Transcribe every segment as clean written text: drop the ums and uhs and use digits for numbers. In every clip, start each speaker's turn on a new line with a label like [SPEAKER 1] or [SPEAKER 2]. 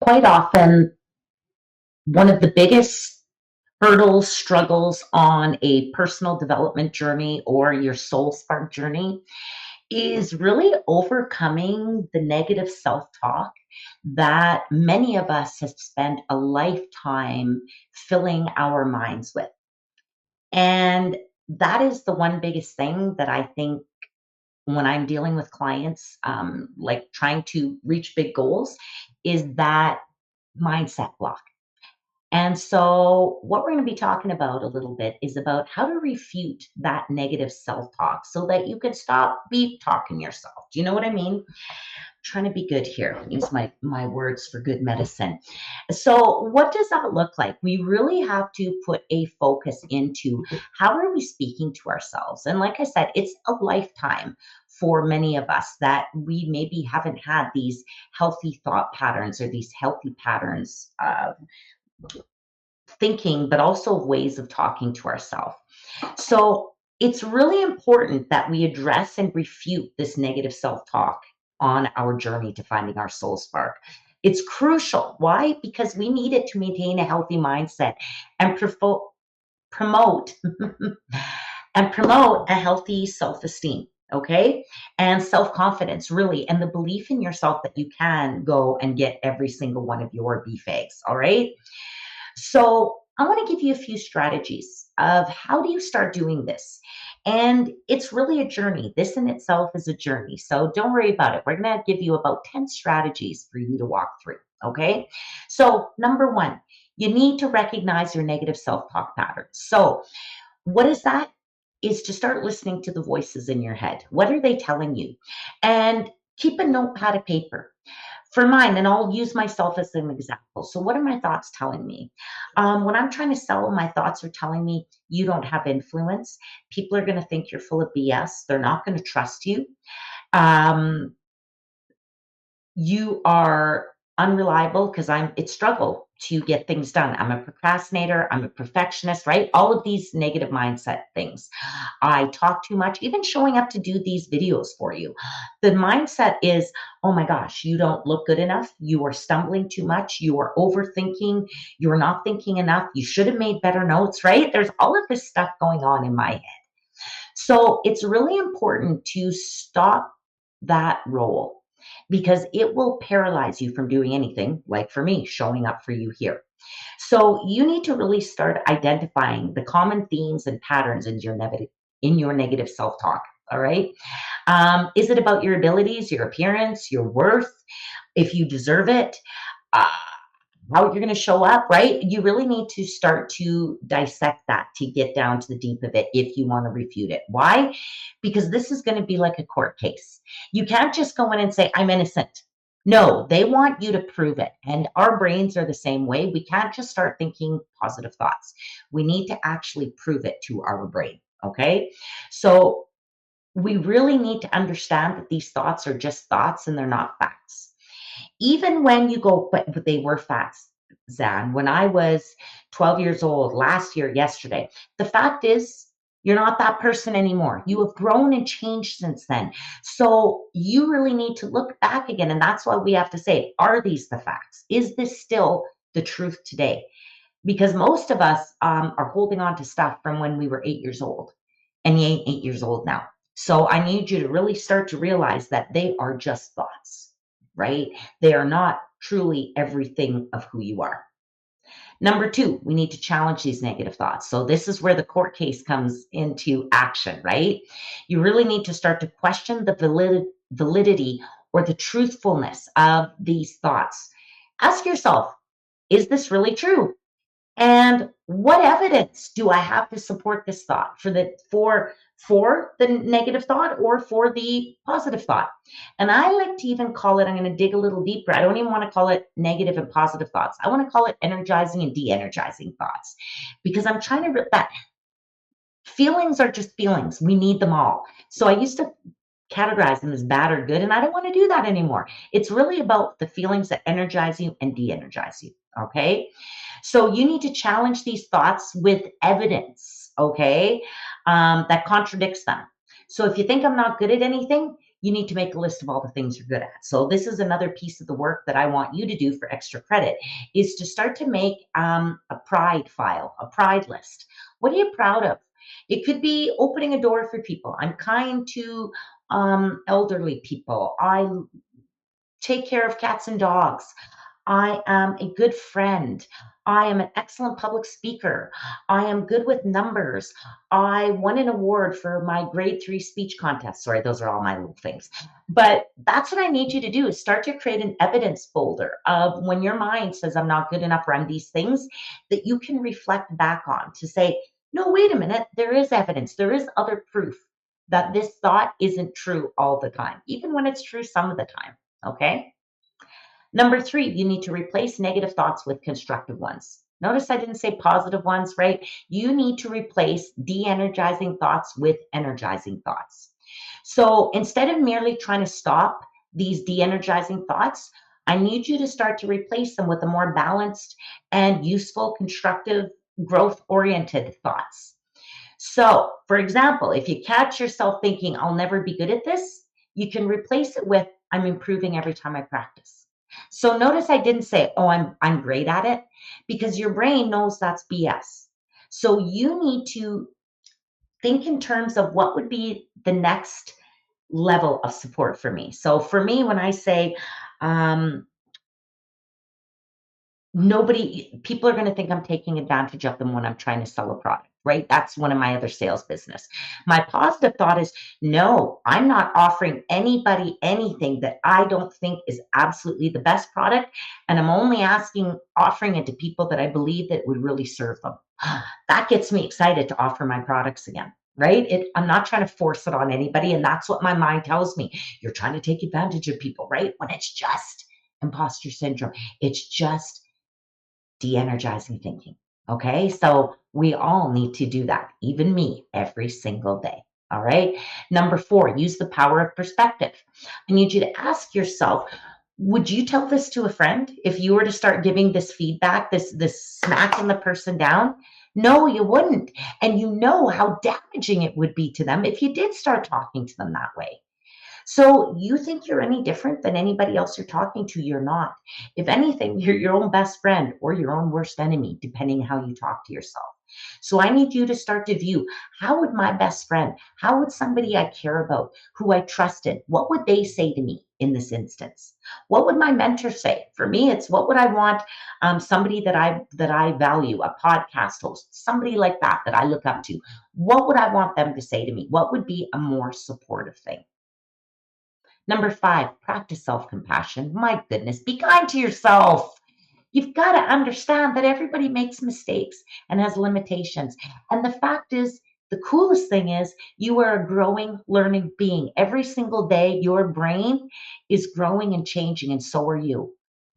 [SPEAKER 1] Quite often, one of the biggest hurdles, struggles on a personal development journey or your soul spark journey is really overcoming the negative self talk that many of us have spent a lifetime filling our minds with. And that is the one biggest thing that I think when I'm dealing with clients, like trying to reach big goals, is that mindset block. And so, what we're going to be talking about a little bit is about how to refute that negative self talk so that you can stop beep talking yourself. Do you know what I mean? Trying to be good here. Use my words for good medicine. So, what does that look like? We really have to put a focus into how are we speaking to ourselves. And like I said, it's a lifetime for many of us that we maybe haven't had these healthy thought patterns or these healthy patterns of thinking, but also ways of talking to ourselves. So it's really important that we address and refute this negative self talk on our journey to finding our soul spark. It's crucial. Why? Because we need it to maintain a healthy mindset and promote and promote a healthy self-esteem, okay? And self-confidence, really, and the belief in yourself that you can go and get every single one of your BFAGs, all right? So I want to give you a few strategies of how do you start doing this. And it's really a journey. This in itself is a journey. So don't worry about it. We're going to give you about 10 strategies for you to walk through. Okay. So, number one, you need to recognize your negative self talk patterns. So, what is that? Is to start listening to the voices in your head. What are they telling you? And keep a notepad of paper for mine, and I'll use myself as an example. So, what are my thoughts telling me? When I'm trying to sell, my thoughts are telling me you don't have influence. People are going to think you're full of BS. They're not going to trust you. Um, you are unreliable because it's struggle to get things done. I'm a procrastinator, I'm a perfectionist, right? All of these negative mindset things. I talk too much, even showing up to do these videos for you. The mindset is, oh my gosh, you don't look good enough. You are stumbling too much. You are overthinking. You're not thinking enough. You should have made better notes, right? There's all of this stuff going on in my head. So it's really important to stop that role because it will paralyze you from doing anything, like for me, showing up for you here. So you need to really start identifying the common themes and patterns in your negative self-talk. All right. Is it about your abilities, your appearance, your worth, if you deserve it? Uh, how you're going to show up, right? You really need to start to dissect that to get down to the deep of it if you want to refute it. Why? Because this is going to be like a court case. You can't just go in and say, I'm innocent. No, they want you to prove it. And our brains are the same way. We can't just start thinking positive thoughts. We need to actually prove it to our brain. Okay. So we really need to understand that these thoughts are just thoughts and they're not facts. Even when you go, but they were facts, Zan. When I was 12 years old, last year, yesterday, the fact is, you're not that person anymore. You have grown and changed since then. So you really need to look back again. And that's why we have to say, are these the facts? Is this still the truth today? Because most of us are holding on to stuff from when we were 8 years old, and you ain't 8 years old now. So I need you to really start to realize that they are just thoughts, right? They are not truly everything of who you are. Number two, we need to challenge these negative thoughts. So this is where the court case comes into action, right? You really need to start to question the validity or the truthfulness of these thoughts. Ask yourself, is this really true? And what evidence do I have to support this thought for the negative thought or for the positive thought? And I like to even call it, I'm going to dig a little deeper. I don't even want to call it negative and positive thoughts. I want to call it energizing and de-energizing thoughts because I'm trying to rip that feelings are just feelings. We need them all. So I used to categorize them as bad or good, and I don't want to do that anymore. It's really about the feelings that energize you and de-energize you. Okay. So you need to challenge these thoughts with evidence, okay, that contradicts them. So if you think I'm not good at anything, you need to make a list of all the things you're good at. So this is another piece of the work that I want you to do for extra credit, is to start to make a pride file, a pride list. What are you proud of? It could be opening a door for people. I'm kind to elderly people. I take care of cats and dogs. I am a good friend. I am an excellent public speaker. I am good with numbers. I won an award for my grade 3 speech contest. Sorry, those are all my little things. But that's what I need you to do, is start to create an evidence folder of when your mind says, I'm not good enough, or I'm these things, that you can reflect back on to say, no, wait a minute, there is evidence. There is other proof that this thought isn't true all the time, even when it's true some of the time. Okay. Number 3, you need to replace negative thoughts with constructive ones. Notice I didn't say positive ones, right? You need to replace de-energizing thoughts with energizing thoughts. So instead of merely trying to stop these de-energizing thoughts, I need you to start to replace them with a more balanced and useful, constructive, growth-oriented thoughts. So, for example, if you catch yourself thinking, I'll never be good at this, you can replace it with, I'm improving every time I practice. So notice I didn't say, oh, I'm great at it, because your brain knows that's BS. So you need to think in terms of what would be the next level of support for me. So for me, when I say, um, nobody people are going to think I'm taking advantage of them when I'm trying to sell a product, right? That's one of my other sales business. My positive thought is, no, I'm not offering anybody anything that I don't think is absolutely the best product, and I'm only offering it to people that I believe that would really serve them. That gets me excited to offer my products again. Right? I'm not trying to force it on anybody. And that's what my mind tells me. You're trying to take advantage of people, right? When it's just imposter syndrome. It's just de-energizing thinking. Okay. So we all need to do that, even me, every single day. All right. Number 4, use the power of perspective. I need you to ask yourself, would you tell this to a friend if you were to start giving this feedback, this smacking the person down? No, you wouldn't. And you know how damaging it would be to them if you did start talking to them that way. So you think you're any different than anybody else you're talking to? You're not. If anything, you're your own best friend or your own worst enemy, depending how you talk to yourself. So I need you to start to view, how would my best friend, how would somebody I care about, who I trusted, what would they say to me in this instance? What would my mentor say? For me, it's what would I want, somebody that I value, a podcast host, somebody like that I look up to. What would I want them to say to me? What would be a more supportive thing? Number 5, practice self compassion. My goodness, be kind to yourself. You've got to understand that everybody makes mistakes and has limitations. And the fact is, the coolest thing is, you are a growing, learning being. Every single day, your brain is growing and changing, and so are you.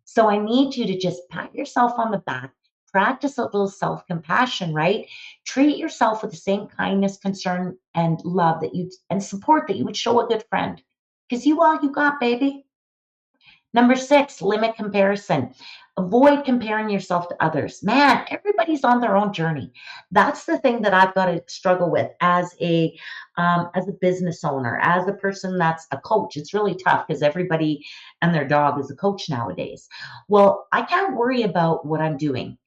[SPEAKER 1] So I need you to just pat yourself on the back, practice a little self compassion, right? Treat yourself with the same kindness, concern, and love and support that you would show a good friend. Because you all you got, baby. Number 6, limit comparison. Avoid comparing yourself to others. Man, everybody's on their own journey. That's the thing that I've got to struggle with as a business owner, as a person that's a coach. It's really tough because everybody and their dog is a coach nowadays. Well, I can't worry about what I'm doing.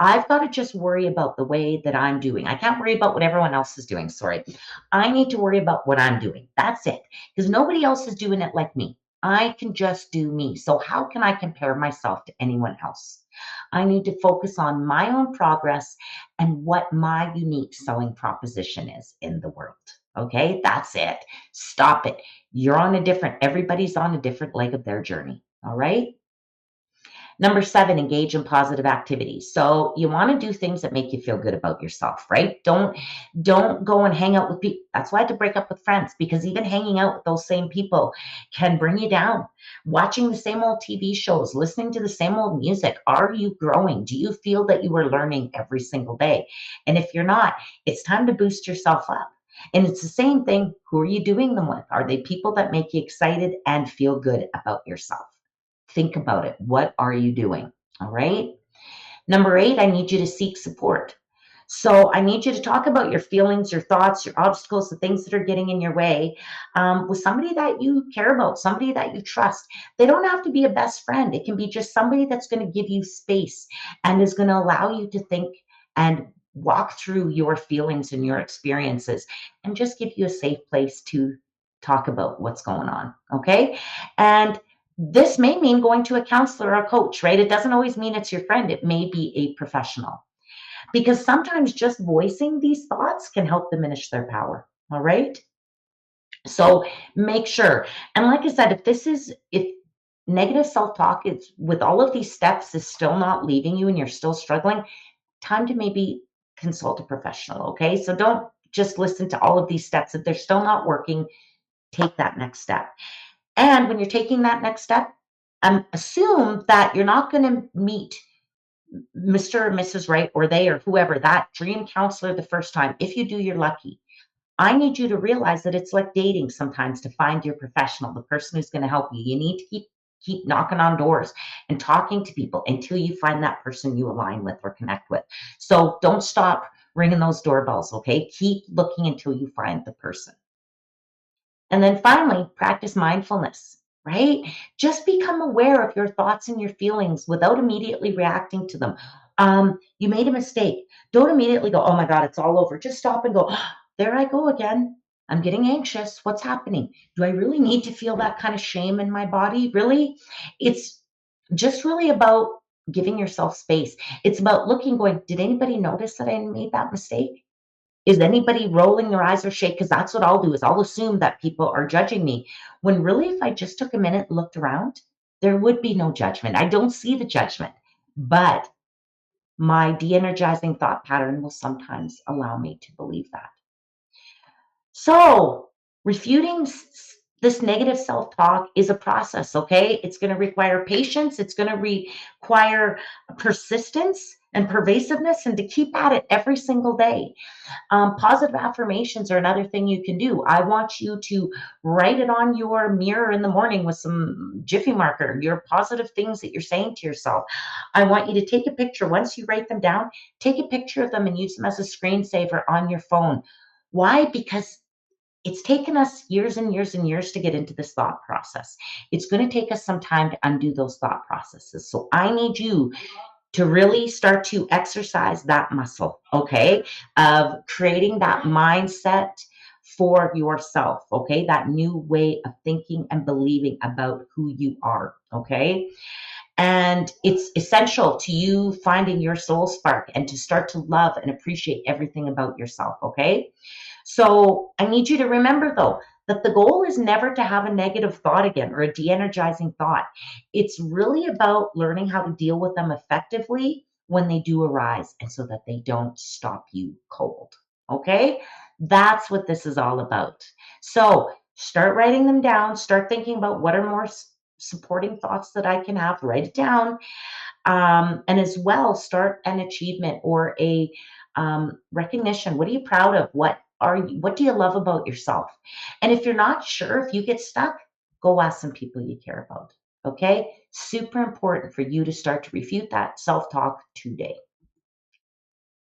[SPEAKER 1] I've got to just worry about the way that I'm doing. I can't worry about what everyone else is doing. Sorry. I need to worry about what I'm doing. That's it. Because nobody else is doing it like me. I can just do me. So, how can I compare myself to anyone else? I need to focus on my own progress and what my unique selling proposition is in the world. Okay, that's it. Stop it. Everybody's on a different leg of their journey. All right. Number 7, engage in positive activities. So you want to do things that make you feel good about yourself, right? Don't go and hang out with people. That's why I had to break up with friends, because even hanging out with those same people can bring you down. Watching the same old TV shows, listening to the same old music. Are you growing? Do you feel that you are learning every single day? And if you're not, it's time to boost yourself up. And it's the same thing. Who are you doing them with? Are they people that make you excited and feel good about yourself? Think about it. What are you doing? All right. Number 8, I need you to seek support. So I need you to talk about your feelings, your thoughts, your obstacles, the things that are getting in your way with somebody that you care about, somebody that you trust. They don't have to be a best friend. It can be just somebody that's going to give you space and is going to allow you to think and walk through your feelings and your experiences and just give you a safe place to talk about what's going on. Okay. And this may mean going to a counselor or a coach, right? It doesn't always mean it's your friend, it may be a professional because sometimes just voicing these thoughts can help diminish their power. All right. So make sure. And like I said, if negative self talk is with all of these steps is still not leaving you and you're still struggling, time to maybe consult a professional. Okay. So don't just listen to all of these steps. If they're still not working, take that next step. And when you're taking that next step, assume that you're not going to meet Mr. or Mrs. Right or they or whoever, that dream counselor the first time. If you do, you're lucky. I need you to realize that it's like dating sometimes to find your professional, the person who's going to help you. You need to keep knocking on doors and talking to people until you find that person you align with or connect with. So don't stop ringing those doorbells, okay? Keep looking until you find the person. And then finally, practice mindfulness, right? Just become aware of your thoughts and your feelings without immediately reacting to them. You made a mistake. Don't immediately go, oh my God, it's all over. Just stop and go, there I go again. I'm getting anxious. What's happening? Do I really need to feel that kind of shame in my body? Really? It's just really about giving yourself space. It's about looking, going, did anybody notice that I made that mistake? Is anybody rolling their eyes or shake? Because that's what I'll do is I'll assume that people are judging me. When really, if I just took a minute and looked around, there would be no judgment. I don't see the judgment, but my de-energizing thought pattern will sometimes allow me to believe that. So, refuting this negative self talk is a process, okay? It's going to require patience, it's going to require persistence and pervasiveness, and to keep at it every single day. Positive affirmations are another thing you can do. I want you to write it on your mirror in the morning with some Jiffy marker, your positive things that you're saying to yourself. I want you to take a picture. Once you write them down, take a picture of them and use them as a screensaver on your phone. Why? Because it's taken us years and years and years to get into this thought process. It's going to take us some time to undo those thought processes. So I need you to really start to exercise that muscle, okay, of creating that mindset for yourself, okay, that new way of thinking and believing about who you are, okay. And it's essential to you finding your soul spark and to start to love and appreciate everything about yourself, okay. So I need you to remember, though, that the goal is never to have a negative thought again or a de energizing thought. It's really about learning how to deal with them effectively when they do arise and so that they don't stop you cold. Okay? That's what this is all about. So start writing them down, start thinking about what are more supporting thoughts that I can have, write it down, and as well start an achievement or a recognition. What are you proud of? What do you love about yourself? And if you're not sure, if you get stuck, go ask some people you care about. Okay, super important for you to start to refute that self-talk today.